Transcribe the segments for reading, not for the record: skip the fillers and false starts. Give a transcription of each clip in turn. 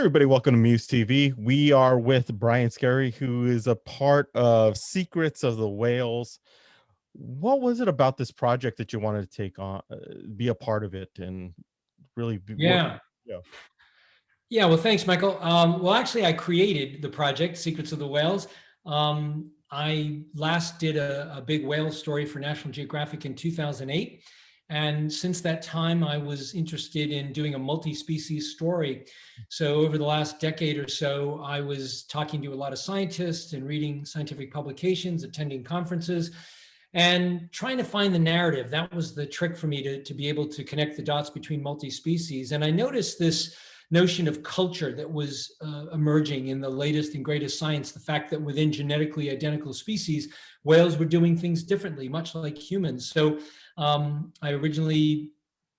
Everybody, welcome to MUSE TV. We are with Brian Skerry, who is a part of Secrets of the Whales. What was it about this project that you wanted to take on, be a part of it, and really work? Yeah. Yeah. Yeah. Well, thanks, Michael. Well, actually, I created the project, Secrets of the Whales. I last did a big whale story for National Geographic in 2008. And since that time, I was interested in doing a multi-species story. So over the last decade or so, I was talking to a lot of scientists and reading scientific publications, attending conferences, and trying to find the narrative. That was the trick for me to be able to connect the dots between multi-species. And I noticed this notion of culture that was emerging in the latest and greatest science, the fact that within genetically identical species, whales were doing things differently, much like humans. So I originally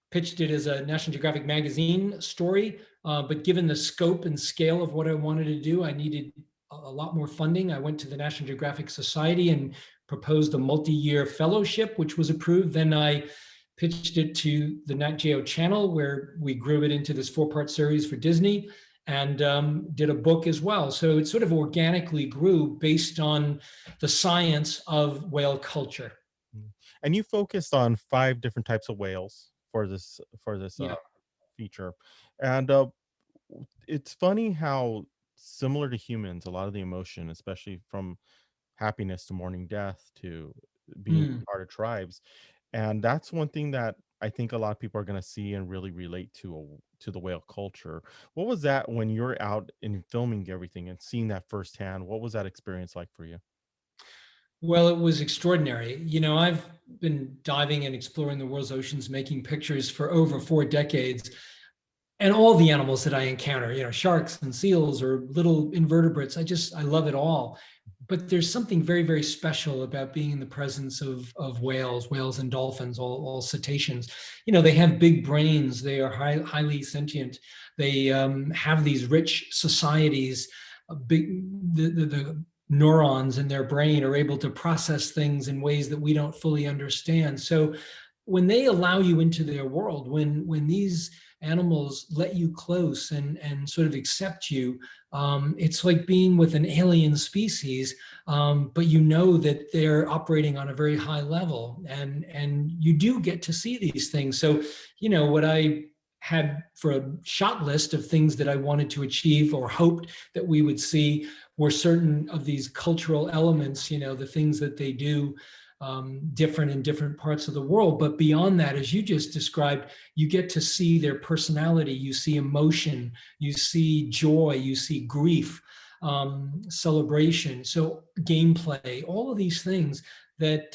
pitched it as a National Geographic magazine story, but given the scope and scale of what I wanted to do, I needed a lot more funding. I went to the National Geographic Society and proposed a multi-year fellowship, which was approved. Then I pitched it to the Nat Geo channel, where we grew it into this 4-part series for Disney, and did a book as well. So it sort of organically grew based on the science of whale culture. And you focused on 5 different types of whales for this Yeah. feature, and it's funny how similar to humans, a lot of the emotion, especially from happiness to mourning death to being Mm. part of tribes. And that's one thing that I think a lot of people are going to see and really relate to the whale culture. What was that when you're out and filming everything and seeing that firsthand? What was that experience like for you? Well, it was extraordinary. I've been diving and exploring the world's oceans, making pictures for over 4 decades. And all the animals that I encounter, sharks and seals or little invertebrates, I love it all. But there's something very, very special about being in the presence of whales and dolphins, all cetaceans. They have big brains. They are highly sentient. They have these rich societies. The neurons in their brain are able to process things in ways that we don't fully understand. So when they allow you into their world, when these animals let you close and sort of accept you, it's like being with an alien species, but you know that they're operating on a very high level, and you do get to see these things. So what I had for a shot list of things that I wanted to achieve or hoped that we would see were certain of these cultural elements, the things that they do different in different parts of the world. But beyond that, as you just described, you get to see their personality, you see emotion, you see joy, you see grief, celebration, so gameplay, all of these things that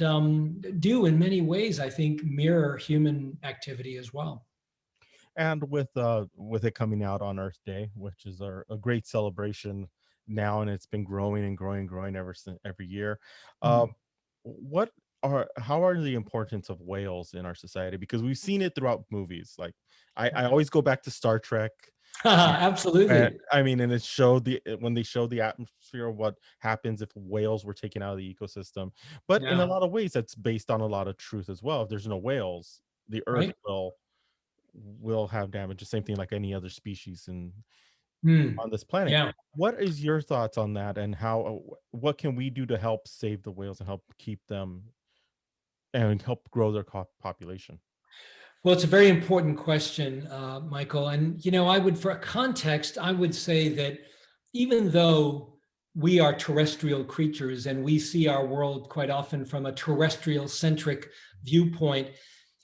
do in many ways, I think, mirror human activity as well. And with it coming out on Earth Day, which is a great celebration now, and it's been growing and growing and growing every year. Mm. What how are the importance of whales in our society? Because we've seen it throughout movies. Like I always go back to Star Trek. Absolutely. I mean, and it showed when they showed the atmosphere of what happens if whales were taken out of the ecosystem. But in a Yeah. lot of ways, that's based on a lot of truth as well. If there's no whales, the Earth Right. will have damage. The same thing like any other species Mm. on this planet. Yeah. What is your thoughts on that, and how what can we do to help save the whales and help keep them and help grow their population? Well, it's a very important question, Michael. And, for context, I would say that even though we are terrestrial creatures and we see our world quite often from a terrestrial centric viewpoint,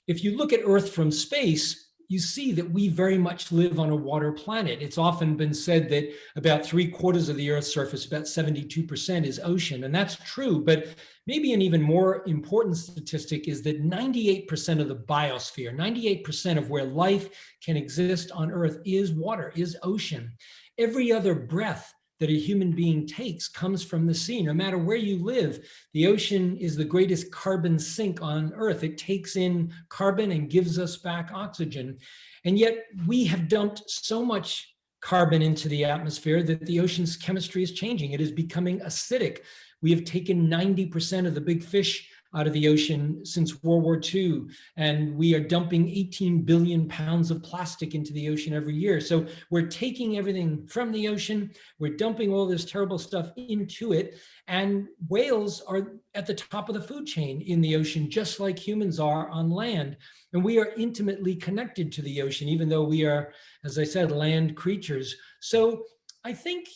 if you look at Earth from space, you see that we very much live on a water planet. It's often been said that about 3/4 of the Earth's surface, about 72%, is ocean. And that's true. But maybe an even more important statistic is that 98% of the biosphere, 98% of where life can exist on Earth is water, is ocean. Every other breath that a human being takes comes from the sea. No matter where you live, the ocean is the greatest carbon sink on Earth. It takes in carbon and gives us back oxygen. And yet we have dumped so much carbon into the atmosphere that the ocean's chemistry is changing. It is becoming acidic. We have taken 90% of the big fish out of the ocean since World War II. And we are dumping 18 billion pounds of plastic into the ocean every year. So we're taking everything from the ocean, we're dumping all this terrible stuff into it. And whales are at the top of the food chain in the ocean, just like humans are on land. And we are intimately connected to the ocean, even though we are, as I said, land creatures. So I think,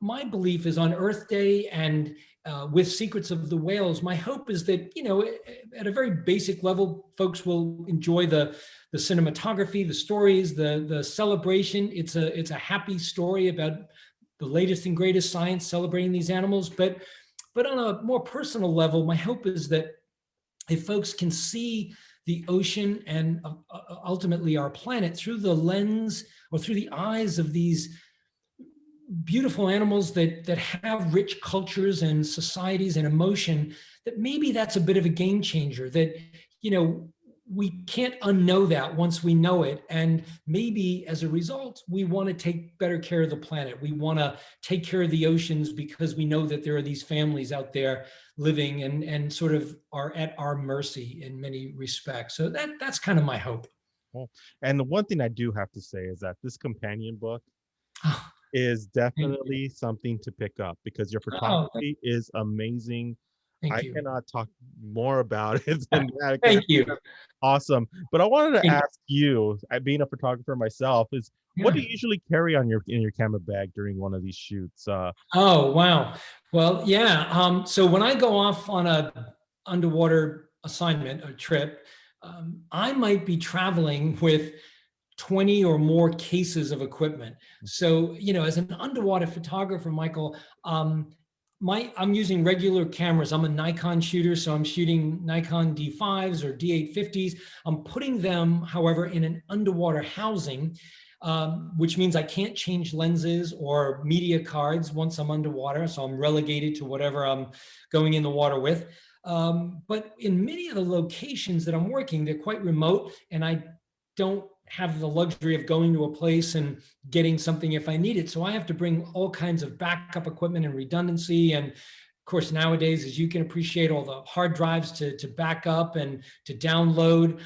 my belief is on Earth Day and with Secrets of the Whales, my hope is that, at a very basic level, folks will enjoy the cinematography, the stories, the celebration. It's a happy story about the latest and greatest science celebrating these animals. But on a more personal level, my hope is that if folks can see the ocean and ultimately our planet through the lens or through the eyes of these beautiful animals that have rich cultures and societies and emotion, that maybe that's a bit of a game changer, that we can't unknow that once we know it. And maybe as a result, we want to take better care of the planet. We want to take care of the oceans because we know that there are these families out there living and sort of are at our mercy in many respects. So that's kind of my hope. Cool. And the one thing I do have to say is that this companion book Oh, is thank you. definitely something to pick up because your Oh, photography is amazing. thank I you. cannot talk more about it than that because Thank you. it's awesome. But I wanted to Thank ask you, being a photographer myself, is what do Yeah. you usually carry on in your camera bag during one of these shoots? Oh, wow. Well, yeah. So when I go off on a underwater assignment, a trip, I might be traveling with 20 or more cases of equipment. So, as an underwater photographer, Michael, I'm using regular cameras. I'm a Nikon shooter, so I'm shooting Nikon D5s or D850s. I'm putting them, however, in an underwater housing, which means I can't change lenses or media cards once I'm underwater. So I'm relegated to whatever I'm going in the water with. But in many of the locations that I'm working, they're quite remote, and I don't have the luxury of going to a place and getting something if I need it. So I have to bring all kinds of backup equipment and redundancy. And of course, nowadays, as you can appreciate, all the hard drives to back up and to download.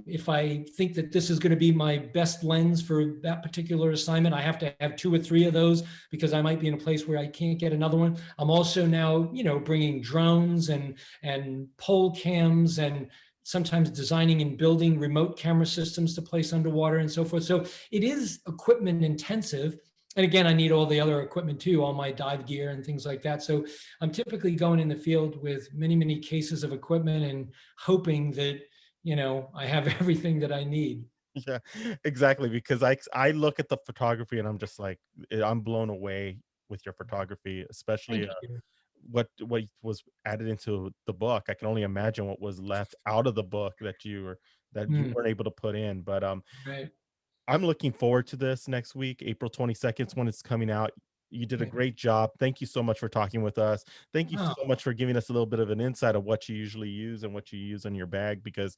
If I think that this is going to be my best lens for that particular assignment, I have to have 2 or 3 of those because I might be in a place where I can't get another one. I'm also now, bringing drones and pole cams and sometimes designing and building remote camera systems to place underwater and so forth. So it is equipment intensive. And again, I need all the other equipment too, all my dive gear and things like that. So I'm typically going in the field with many, many cases of equipment and hoping that, I have everything that I need. Yeah, exactly. Because I look at the photography and I'm just like, I'm blown away with your photography, especially Thank you. what was added into the book. I can only imagine what was left out of the book that you Hmm, weren't able to put in. But right. I'm looking forward to this next week, April 22nd, when it's coming out. You did a Right. great job. Thank you so much for talking with us. Thank you Oh, so much for giving us a little bit of an insight of what you usually use and what you use in your bag because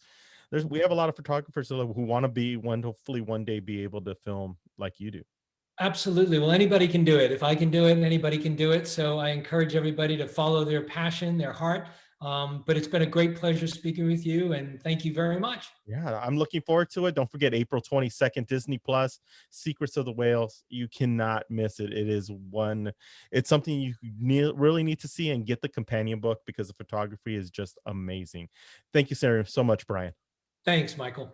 we have a lot of photographers who want to hopefully one day be able to film like you do. absolutely. Well, anybody can do it. If I can do it, anybody can do it. So I encourage everybody to follow their passion, their heart. But it's been a great pleasure speaking with you, and thank you very much. Yeah, I'm looking forward to it. Don't forget April 22nd, Disney Plus, Secrets of the Whales. You cannot miss it. It's something you really need to see and get the companion book because the photography is just amazing. Thank you, Sarah, so much, Brian. Thanks, Michael.